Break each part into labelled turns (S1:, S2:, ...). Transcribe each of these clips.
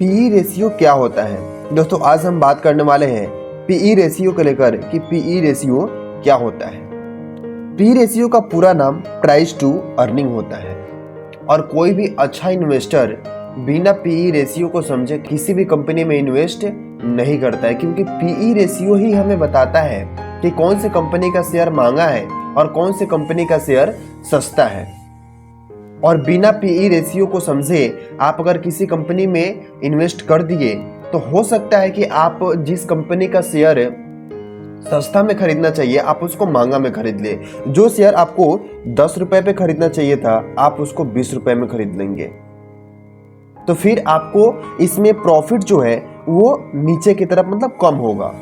S1: PE ratio क्या होता है दोस्तों? आज हम बात करने वाले हैं पीई रेशियो को लेकर कि पीई रेशियो क्या होता है। पीई रेशियो का पूरा नाम प्राइस टू अर्निंग होता है और कोई भी अच्छा इन्वेस्टर बिना पीई रेशियो को समझे किसी भी कंपनी में इन्वेस्ट नहीं करता है, क्योंकि पीई रेशियो ही हमें बताता है कि कौन सी कंपनी का शेयर महंगा है और कौन सी कंपनी का शेयर सस्ता है। और बिना पीई रेशियो को समझे आप अगर किसी कंपनी में इन्वेस्ट कर दिए तो हो सकता है कि आप जिस कंपनी का शेयर सस्ता में खरीदना चाहिए आप उसको महंगा में खरीद ले। जो शेयर आपको 10 रुपए पे खरीदना चाहिए था आप उसको 20 रुपए में खरीद लेंगे, तो फिर आपको इसमें प्रॉफिट जो है वो नीचे की तरफ मतलब कम होगा,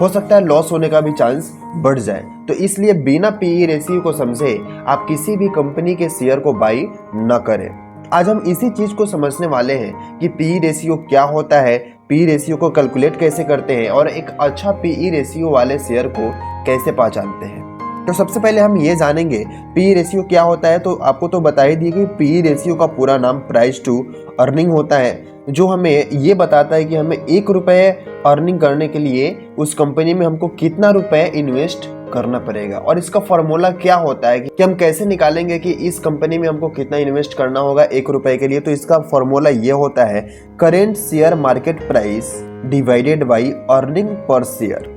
S1: हो सकता है लॉस होने का भी चांस बढ़ जाए। तो इसलिए बिना पीई रेशियो को समझे आप किसी भी कंपनी के शेयर को बाई न करें। आज हम इसी चीज को समझने वाले हैं कि पीई रेशियो क्या होता है, पीई रेशियो को कैलकुलेट कैसे करते हैं और एक अच्छा पीई रेशियो वाले शेयर को कैसे पहचानते हैं। तो सबसे पहले हम ये जानेंगे पीई रेशियो क्या होता है। तो आपको तो बता ही दी कि पीई रेशियो का पूरा नाम प्राइस टू अर्निंग होता है, जो हमें ये बताता है कि हमें 1 रुपए अर्निंग करने के लिए उस कंपनी में हमको कितना रुपए इन्वेस्ट करना पड़ेगा। और इसका फॉर्मूला क्या होता है कि हम कैसे निकालेंगे कि इस कंपनी में हमको कितना इन्वेस्ट करना होगा 1 रुपए के लिए। तो इसका फॉर्मूला ये होता है current share market price divided by earning per share.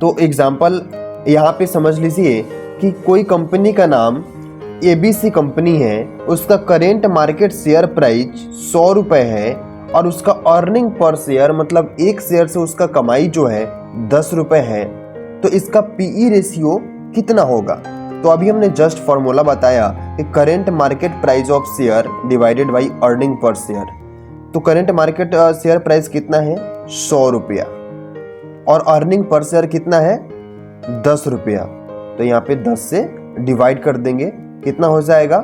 S1: तो एग्जाम्पल यहाँ पे समझ लीजिए कि कोई कंपनी का नाम एबीसी कंपनी है, उसका करेंट मार्केट शेयर प्राइस 100 रुपए है और उसका अर्निंग पर शेयर मतलब एक शेयर से उसका कमाई जो है 10 रुपए है। तो इसका पीई रेशियो कितना होगा? तो अभी हमने जस्ट फॉर्मूला बताया कि current market price of share divided by earning per share. तो करेंट मार्केट शेयर प्राइस कितना है? 100 रुपया और अर्निंग पर शेयर कितना है? 10 रुपया। तो यहाँ पे 10 से डिवाइड कर देंगे, कितना हो जाएगा?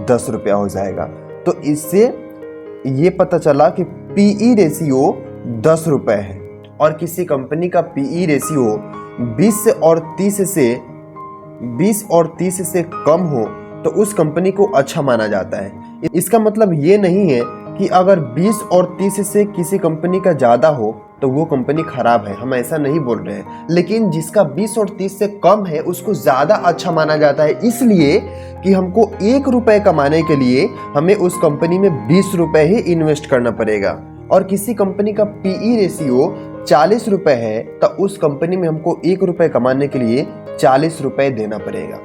S1: 10 रुपया हो जाएगा। तो इससे ये पता चला कि पीई रेशियो 10 रुपए है और किसी कंपनी का पीई रेशियो 20 और 30 से कम हो तो उस कंपनी को अच्छा माना जाता है। इसका मतलब ये नहीं है कि अगर 20 और 30 से किसी कंपनी का ज़्यादा हो तो वो कंपनी खराब है, हम ऐसा नहीं बोल रहे हैं। लेकिन जिसका 20 और 30 से कम है उसको ज़्यादा अच्छा माना जाता है, इसलिए कि हमको 1 रुपए कमाने के लिए हमें उस कंपनी में 20 रुपए ही इन्वेस्ट करना पड़ेगा। और किसी कंपनी का पीई रेशियो 40 रुपए है तो उस कंपनी में हमको 1 रुपए कमाने के लिए 40 रुपए देना पड़ेगा।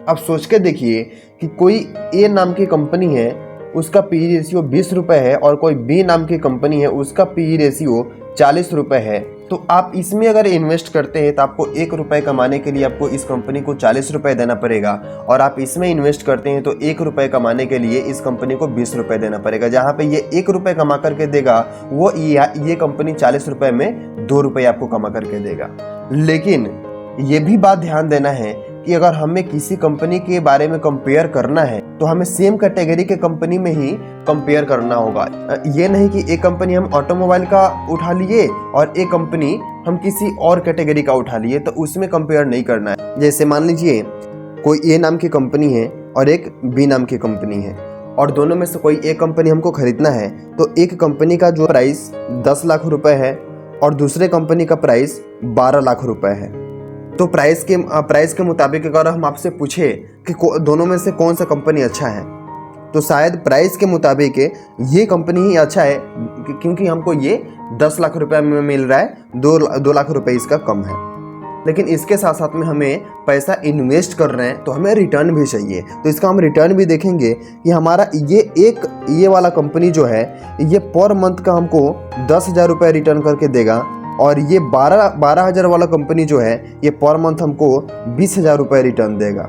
S1: अब सोच के देखिए कि कोई ए नाम की कंपनी है, उसका पीई रेशियो 20 रुपए है और कोई बी नाम की कंपनी है, उसका पीई रेशियो 40 रुपए है। तो आप इसमें अगर इन्वेस्ट करते हैं तो आपको 1 रुपए कमाने के लिए आपको इस कंपनी को 40 रुपए देना पड़ेगा और आप इसमें इन्वेस्ट करते हैं तो 1 रुपए कमाने के लिए इस कंपनी को 20 रुपए देना पड़ेगा। जहाँ पे ये 1 रुपए कमा करके देगा वो ये कंपनी 40 रुपए में 2 रुपए आपको कमा करके देगा। लेकिन ये भी बात ध्यान देना है कि अगर हमें किसी कंपनी के बारे में कंपेयर करना है तो हमें सेम कैटेगरी के कंपनी में ही कंपेयर करना होगा। ये नहीं कि एक कंपनी हम ऑटोमोबाइल का उठा लिए और एक कंपनी हम किसी और कैटेगरी का उठा लिए, तो उसमें कंपेयर नहीं करना है। जैसे मान लीजिए कोई ए नाम की कंपनी है और एक बी नाम की कंपनी है और दोनों में से कोई एक कंपनी हमको खरीदना है, तो एक कंपनी का जो प्राइस 10 लाख रुपए है और दूसरे कंपनी का प्राइस 12 लाख रुपए है। तो प्राइस के मुताबिक अगर हम आपसे पूछे कि दोनों में से कौन सा कंपनी अच्छा है, तो शायद प्राइस के मुताबिक ये कंपनी ही अच्छा है, क्योंकि हमको ये 10 लाख रुपए में मिल रहा है, 2 लाख रुपए इसका कम है। लेकिन इसके साथ साथ में हमें पैसा इन्वेस्ट कर रहे हैं तो हमें रिटर्न भी चाहिए। तो इसका हम रिटर्न भी देखेंगे कि हमारा ये वाला कंपनी जो है ये पर मंथ का हमको 10,000 रुपये रिटर्न करके देगा और ये 12,000 वाला कंपनी जो है ये पर मंथ हमको 20,000 रुपये रिटर्न देगा।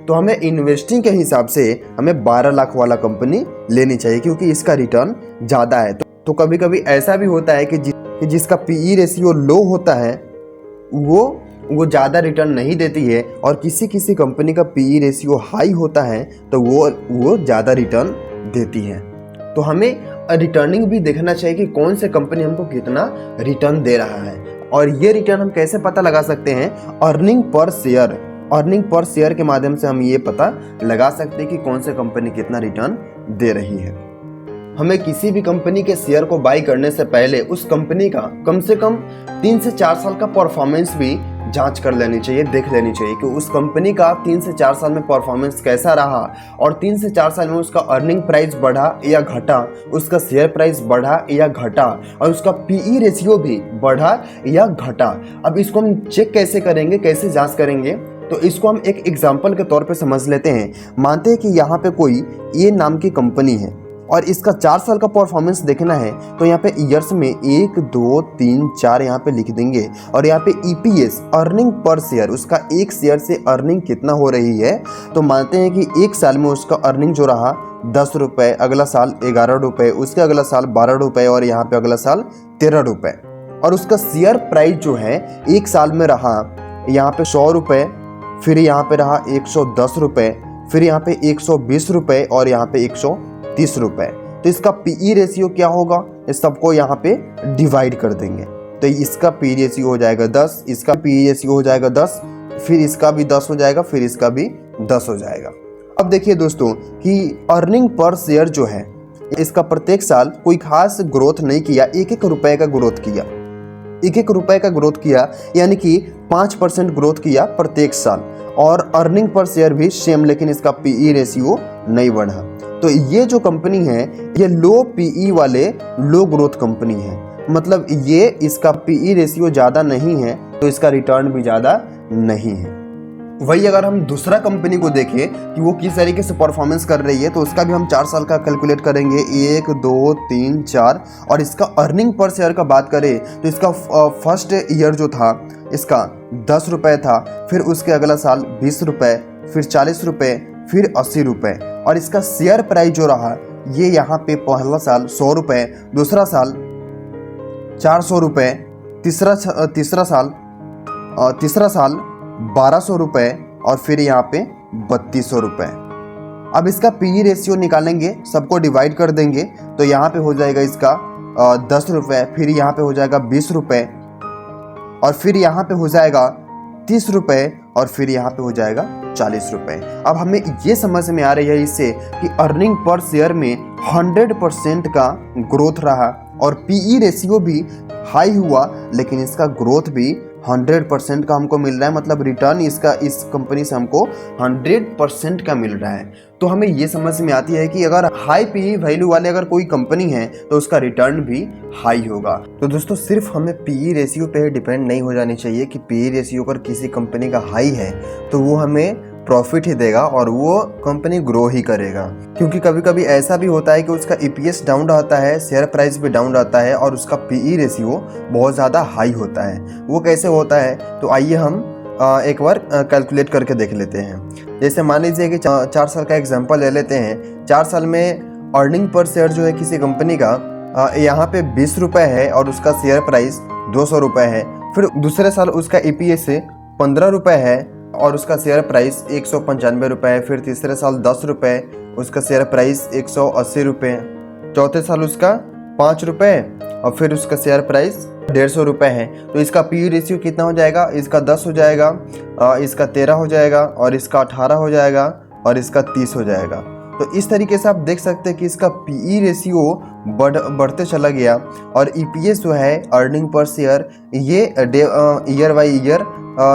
S1: तो हमें इन्वेस्टिंग के हिसाब से हमें 12 लाख वाला कंपनी लेनी चाहिए, क्योंकि इसका रिटर्न ज़्यादा है। तो कभी कभी ऐसा भी होता है कि जिसका पीई रेशियो लो होता है वो ज़्यादा रिटर्न नहीं देती है और किसी कंपनी का पीई रेशियो हाई होता है तो वो ज़्यादा रिटर्न देती है। तो हमें रिटर्निंग भी देखना चाहिए कि कौन से कंपनी हमको कितना रिटर्न दे रहा है। और ये रिटर्न हम कैसे पता लगा सकते हैं? अर्निंग पर शेयर के माध्यम से हम ये पता लगा सकते हैं कि कौन से कंपनी कितना रिटर्न दे रही है। हमें किसी भी कंपनी के शेयर को बाई करने से पहले उस कंपनी का कम से कम 3 से 4 साल का परफॉर्मेंस भी जांच कर लेनी चाहिए, देख लेनी चाहिए कि उस कंपनी का 3 से 4 साल में परफॉर्मेंस कैसा रहा और 3 से 4 साल में उसका अर्निंग प्राइस बढ़ा या घटा, उसका शेयर प्राइस बढ़ा या घटा और उसका पीई रेशियो भी बढ़ा या घटा। अब इसको हम चेक कैसे करेंगे, कैसे जांच करेंगे, तो इसको हम एक एग्जाम्पल के तौर पे समझ लेते हैं। मानते हैं कि यहाँ पे कोई ए नाम की कंपनी है और इसका 4 साल का परफॉर्मेंस देखना है, तो यहाँ पे ईयर्स में 1 2 3 4 यहाँ पे लिख देंगे और यहाँ पे ईपीएस अर्निंग पर शेयर, उसका एक शेयर से अर्निंग कितना हो रही है। तो मानते हैं कि एक साल में उसका अर्निंग जो रहा 10 रुपये, अगला साल 11 रुपये, उसके अगला साल 12 रुपये और यहाँ पे अगला साल 13 रुपये। और उसका शेयर प्राइस जो है एक साल में रहा यहाँ पे 100 रुपये, फिर यहाँ पे रहा 110 रुपये, फिर यहाँ पे 120 रुपये और यहाँ पे 130 रुपये। तो इसका पीई रेशियो क्या होगा, इस सबको यहाँ पे डिवाइड कर देंगे। तो इसका पी रेशियो हो जाएगा 10, इसका पी रेशियो हो जाएगा 10, फिर इसका भी 10 हो जाएगा, फिर इसका भी 10 हो जाएगा। अब देखिए दोस्तों कि अर्निंग पर शेयर जो है इसका प्रत्येक साल कोई खास ग्रोथ नहीं किया, 1-1 रुपये का ग्रोथ किया, 1-1 रुपये का ग्रोथ किया, यानी कि 5% ग्रोथ किया प्रत्येक साल। और अर्निंग पर शेयर भी सेम, लेकिन इसका पीई रेशियो नहीं बढ़ा। तो ये जो कंपनी है ये लो पीई वाले लो ग्रोथ कंपनी है, मतलब ये इसका पीई रेशियो ज़्यादा नहीं है तो इसका रिटर्न भी ज़्यादा नहीं है। वही अगर हम दूसरा कंपनी को देखें कि वो किस तरीके से परफॉर्मेंस कर रही है, तो उसका भी हम 4 साल का कैलकुलेट करेंगे, 1 2 3 4। और इसका अर्निंग पर शेयर का बात करें तो इसका फर्स्ट ईयर जो था इसका 10 रुपये था, फिर उसके अगला साल 20 रुपये, फिर 40 रुपये, फिर 80 रुपये। और इसका शेयर प्राइस जो रहा ये यहाँ पे पहला साल 100 रुपये, दूसरा साल 400 रुपये, तीसरा साल 1200 रुपये और फिर यहाँ पे 3200 रुपये। अब इसका पीई रेशियो निकालेंगे, सबको डिवाइड कर देंगे, तो यहाँ पे हो जाएगा इसका 10 रुपये, फिर यहाँ पे हो जाएगा 20 रुपये और फिर यहाँ पे हो जाएगा 30 रुपये और फिर यहाँ पे हो जाएगा 40 रुपये। अब हमें ये समझ में आ रही है इससे कि अर्निंग पर शेयर में 100% का ग्रोथ रहा और पीई रेशियो भी हाई हुआ, लेकिन इसका ग्रोथ भी 100% का हमको मिल रहा है, मतलब रिटर्न इसका इस कंपनी से हमको 100% का मिल रहा है। तो हमें ये समझ में आती है कि अगर हाई पीई वैल्यू वाले अगर कोई कंपनी है तो उसका रिटर्न भी हाई होगा। तो दोस्तों सिर्फ हमें पीई रेशियो पे डिपेंड नहीं हो जानी चाहिए कि पीई रेशियो अगर किसी कंपनी का हाई है तो वो हमें प्रॉफिट ही देगा और वो कंपनी ग्रो ही करेगा, क्योंकि कभी कभी ऐसा भी होता है कि उसका ईपीएस डाउन रहता है, शेयर प्राइस भी डाउन रहता है और उसका पीई रेशियो बहुत ज़्यादा हाई होता है। वो कैसे होता है, तो आइए हम एक बार कैलकुलेट करके देख लेते हैं। जैसे मान लीजिए कि 4 साल का एग्जाम्पल ले लेते हैं। 4 साल में अर्निंग पर शेयर जो है किसी कंपनी का यहाँ पे 20 रुपये है और उसका शेयर प्राइस 200 रुपये है। फिर दूसरे साल उसका ईपीएस 15 रुपये है और उसका शेयर प्राइस 195 रुपये है। फिर तीसरे साल 10 रुपये, उसका शेयर प्राइस 180 रुपये। चौथे साल उसका 5 रुपये और फिर उसका शेयर प्राइस 150 रुपये है। तो इसका पी रेशियो कितना हो जाएगा, इसका 10 हो जाएगा, इसका 13 हो जाएगा और इसका 18 हो जाएगा और इसका 30 हो जाएगा। तो इस तरीके से आप देख सकते हैं कि इसका पीई रेशियो बढ़ते चला गया और ईपीएस जो है अर्निंग पर शेयर ये ईयर बाई ईयर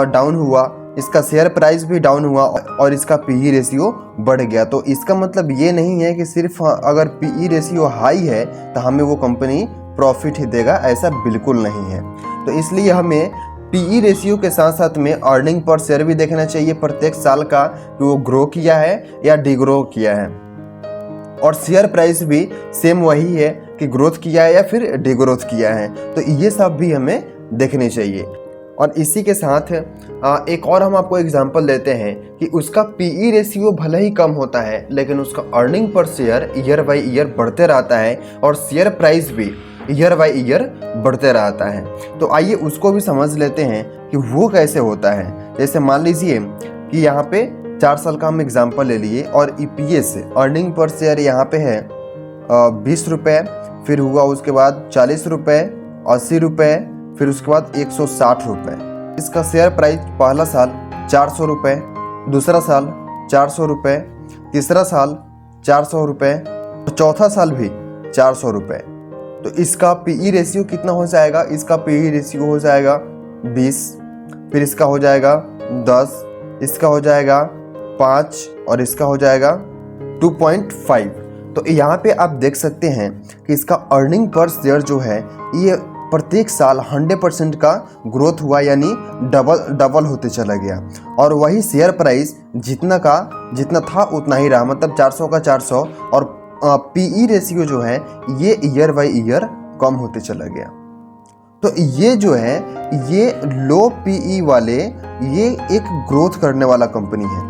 S1: डाउन हुआ, इसका शेयर प्राइस भी डाउन हुआ और इसका पीई रेशियो बढ़ गया। तो इसका मतलब ये नहीं है कि सिर्फ अगर पीई रेशियो हाई है तो हमें वो कंपनी प्रॉफिट ही देगा, ऐसा बिल्कुल नहीं है। तो इसलिए हमें पीई रेशियो के साथ साथ में अर्निंग पर शेयर भी देखना चाहिए प्रत्येक साल का कि वो ग्रो किया है या डिग्रो किया है, और शेयर प्राइस भी सेम वही है कि ग्रोथ किया है या फिर डिग्रोथ किया है। तो ये सब भी हमें देखने चाहिए। और इसी के साथ एक और हम आपको एग्जांपल देते हैं कि उसका पीई रेशियो भले ही कम होता है लेकिन उसका earning per share year by year बढ़ते रहता है और शेयर प्राइस भी ईयर बाई ईयर बढ़ते रहता है। तो आइए उसको भी समझ लेते हैं कि वो कैसे होता है। जैसे मान लीजिए कि यहाँ पे 4 साल का हम एग्जांपल ले लिए और ईपीएस अर्निंग पर शेयर यहाँ पे है 20 रुपये, फिर हुआ उसके बाद 40 रुपये, 80 रुपये, फिर उसके बाद 160 रुपये। इसका शेयर प्राइस पहला साल 400 रुपये, दूसरा साल 400 रुपये, तीसरा साल 400 रुपये, चौथा साल भी 400 रुपये। तो इसका पीई रेशियो कितना हो जाएगा? इसका पीई रेशियो हो जाएगा 20, फिर इसका हो जाएगा 10, इसका हो जाएगा 5 और इसका हो जाएगा 2.5। तो यहाँ पे आप देख सकते हैं कि इसका अर्निंग पर शेयर जो है ये प्रत्येक साल 100% का ग्रोथ हुआ, यानी डबल होते चला गया। और वही शेयर प्राइस जितना था उतना ही रहा, मतलब 400 का 400। और पीई रेशियो जो है ये ईयर बाय ईयर कम होते चला गया। तो ये जो है ये लो पीई वाले ये एक ग्रोथ करने वाला कंपनी है,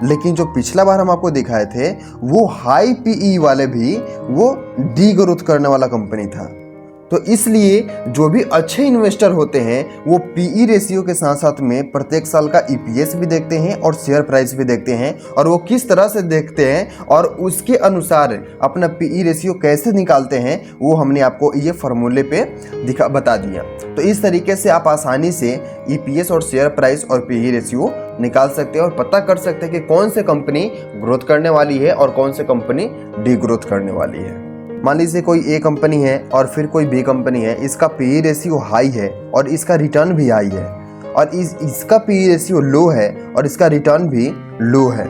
S1: लेकिन जो पिछला बार हम आपको दिखाए थे वो हाई पीई वाले भी वो डी ग्रोथ करने वाला कंपनी था। तो इसलिए जो भी अच्छे इन्वेस्टर होते हैं वो पीई रेशियो के साथ साथ में प्रत्येक साल का ईपीएस भी देखते हैं और शेयर प्राइस भी देखते हैं, और वो किस तरह से देखते हैं और उसके अनुसार अपना पीई रेशियो कैसे निकालते हैं वो हमने आपको ये फार्मूले पे बता दिया। तो इस तरीके से आप आसानी से ईपीएस और शेयर प्राइस और पीई रेशियो निकाल सकते हैं और पता कर सकते हैं कि कौन से कंपनी ग्रोथ करने वाली है और कौन से कंपनी डी ग्रोथ करने वाली है। मान लीजिए कोई ए कंपनी है और फिर कोई बी कंपनी है, इसका पीई रेशियो हाई है और इसका रिटर्न भी हाई है, और इसका पीई रेशियो लो है और इसका रिटर्न भी लो है।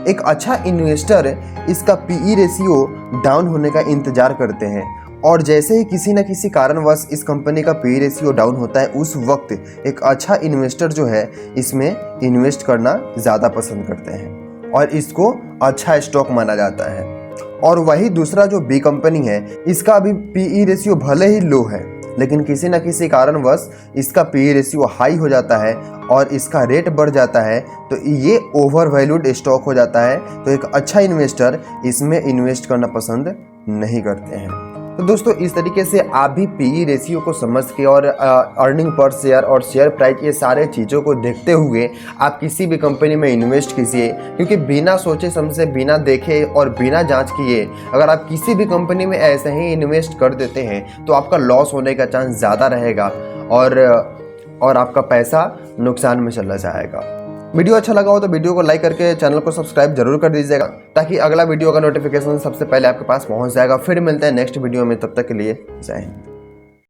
S1: एक अच्छा इन्वेस्टर इसका पीई रेशियो डाउन होने का इंतजार करते हैं, और जैसे ही किसी न किसी कारणवश इस कंपनी का पीई रेशियो डाउन होता है उस वक्त एक अच्छा इन्वेस्टर जो है इसमें इन्वेस्ट करना ज़्यादा पसंद करते हैं और इसको अच्छा स्टॉक माना जाता है। और वही दूसरा जो बी कंपनी है इसका अभी पीई रेशियो भले ही लो है, लेकिन किसी न किसी कारणवश इसका पीई रेशियो हाई हो जाता है और इसका रेट बढ़ जाता है, तो ये ओवर वैल्यूड स्टॉक हो जाता है। तो एक अच्छा इन्वेस्टर इसमें इन्वेस्ट करना पसंद नहीं करते हैं। तो दोस्तों इस तरीके से आप भी पीई रेशियो को समझ के और अर्निंग पर शेयर और शेयर प्राइस ये सारे चीज़ों को देखते हुए आप किसी भी कंपनी में इन्वेस्ट कीजिए, क्योंकि बिना सोचे समझे, बिना देखे और बिना जांच किए अगर आप किसी भी कंपनी में ऐसे ही इन्वेस्ट कर देते हैं तो आपका लॉस होने का चांस ज़्यादा रहेगा और आपका पैसा नुकसान में चला जाएगा। वीडियो अच्छा लगा हो तो वीडियो को लाइक करके चैनल को सब्सक्राइब जरूर कर दीजिएगा, ताकि अगला वीडियो का नोटिफिकेशन सबसे पहले आपके पास पहुंच जाएगा। फिर मिलते हैं नेक्स्ट वीडियो में, तब तक के लिए जय हिंद।